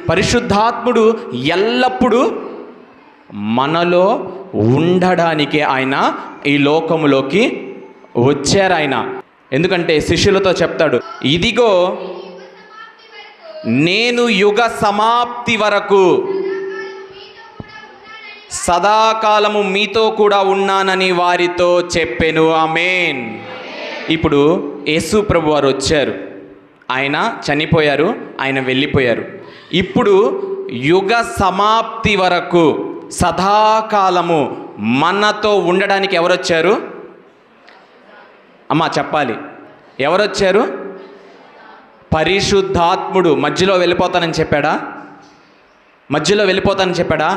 పరిశుద్ధాత్ముడు ఎల్లప్పుడూ మనలో ఉండడానికి ఆయన ఈ లోకములోకి వచ్చారు. ఆయన ఎందుకంటే శిష్యులతో చెప్తాడు, ఇదిగో నేను యుగ సమాప్తి వరకు సదాకాలము మీతో కూడా ఉన్నానని వారితో చెప్పెను. ఆమేన్. ఇప్పుడు యేసు ప్రభు వారు వచ్చారు, ఆయన చనిపోయారు, ఆయన వెళ్ళిపోయారు. ఇప్పుడు యుగ సమాప్తి వరకు సదాకాలము మనతో ఉండడానికి ఎవరొచ్చారు? అమ్మా చెప్పాలి, ఎవరొచ్చారు? పరిశుద్ధాత్ముడు. మధ్యలో వెళ్ళిపోతానని చెప్పాడా? మధ్యలో వెళ్ళిపోతానని చెప్పాడా?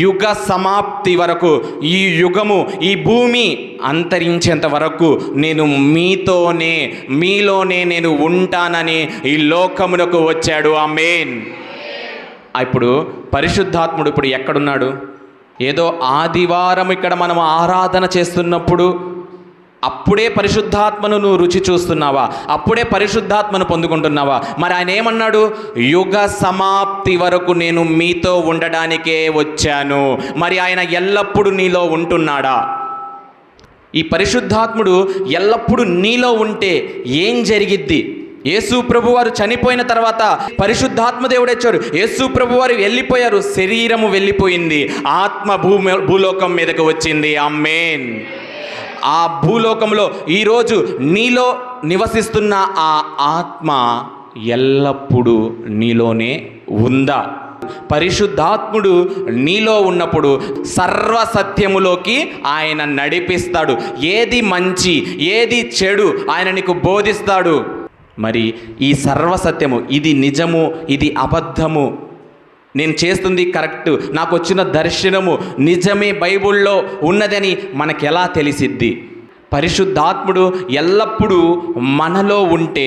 యుగ సమాప్తి వరకు, ఈ యుగము, ఈ భూమి అంతరించేంత వరకు నేను మీలోనే నేను ఉంటానని ఈ లోకమునకు వచ్చాడు. ఆమేన్. ఇప్పుడు పరిశుద్ధాత్ముడు ఇప్పుడు ఎక్కడున్నాడు? ఏదో ఆదివారం ఇక్కడ మనం ఆరాధన చేస్తున్నప్పుడు అప్పుడే పరిశుద్ధాత్మను నువ్వు రుచి చూస్తున్నావా? అప్పుడే పరిశుద్ధాత్మను పొందుకుంటున్నావా? మరి ఆయన ఏమన్నాడు? యుగ సమాప్తి వరకు నేను మీతో ఉండడానికే వచ్చాను. మరి ఆయన ఎల్లప్పుడూ నీలో ఉంటున్నాడా? ఈ పరిశుద్ధాత్ముడు ఎల్లప్పుడూ నీలో ఉంటే ఏం జరిగిద్ది? యేసు ప్రభు వారు చనిపోయిన తర్వాత పరిశుద్ధాత్మ దేవుడు వచ్చారు. యేసు ప్రభు వారు వెళ్ళిపోయారు, శరీరము వెళ్ళిపోయింది, ఆత్మ భూలోకం మీదకు వచ్చింది. ఆమేన్. ఆ భూలోకంలో ఈరోజు నీలో నివసిస్తున్న ఆ ఆత్మ ఎల్లప్పుడూ నీలోనే ఉందా? పరిశుద్ధాత్ముడు నీలో ఉన్నప్పుడు సర్వసత్యములోకి ఆయన నడిపిస్తాడు. ఏది మంచి, ఏది చెడు ఆయన నీకు బోధిస్తాడు. మరి ఈ సర్వసత్యము, ఇది నిజము, ఇది అబద్ధము, నేను చేస్తుంది కరెక్ట్, నాకు వచ్చిన దర్శనము నిజమే, బైబిల్లో ఉన్నదని మనకెలా తెలిసిద్ది? పరిశుద్ధాత్ముడు ఎల్లప్పుడూ మనలో ఉంటే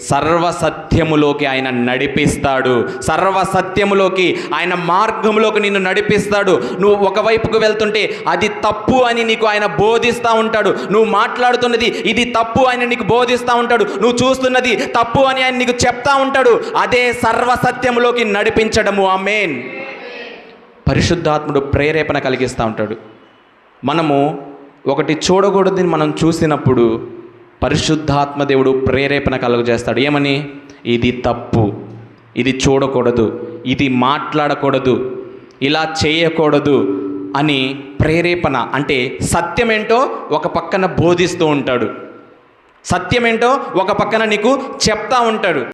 సర్వసత్యములోకి ఆయన నడిపిస్తాడు. సర్వసత్యములోకి, ఆయన మార్గంలోకి నిన్ను నడిపిస్తాడు. నువ్వు ఒకవైపుకు వెళ్తుంటే అది తప్పు అని నీకు ఆయన బోధిస్తూ ఉంటాడు. నువ్వు మాట్లాడుతున్నది ఇది తప్పు అని నీకు బోధిస్తూ ఉంటాడు. నువ్వు చూస్తున్నది తప్పు అని ఆయన నీకు చెప్తా ఉంటాడు. అదే సర్వసత్యములోకి నడిపించడము. ఆమేన్. పరిశుద్ధాత్ముడు ప్రేరేపణ కలిగిస్తూ ఉంటాడు. మనము ఒకటి చూడకూడదని మనం చూసినప్పుడు పరిశుద్ధాత్మ దేవుడు ప్రేరేపణ కలుగజేస్తాడు. ఏమని? ఇది తప్పు, ఇది చూడకూడదు, ఇది మాట్లాడకూడదు, ఇలా చేయకూడదు అని ప్రేరేపణ. అంటే సత్యమేంటో ఒక పక్కన బోధిస్తూ ఉంటాడు, సత్యమేంటో ఒక పక్కన నీకు చెప్తా ఉంటాడు.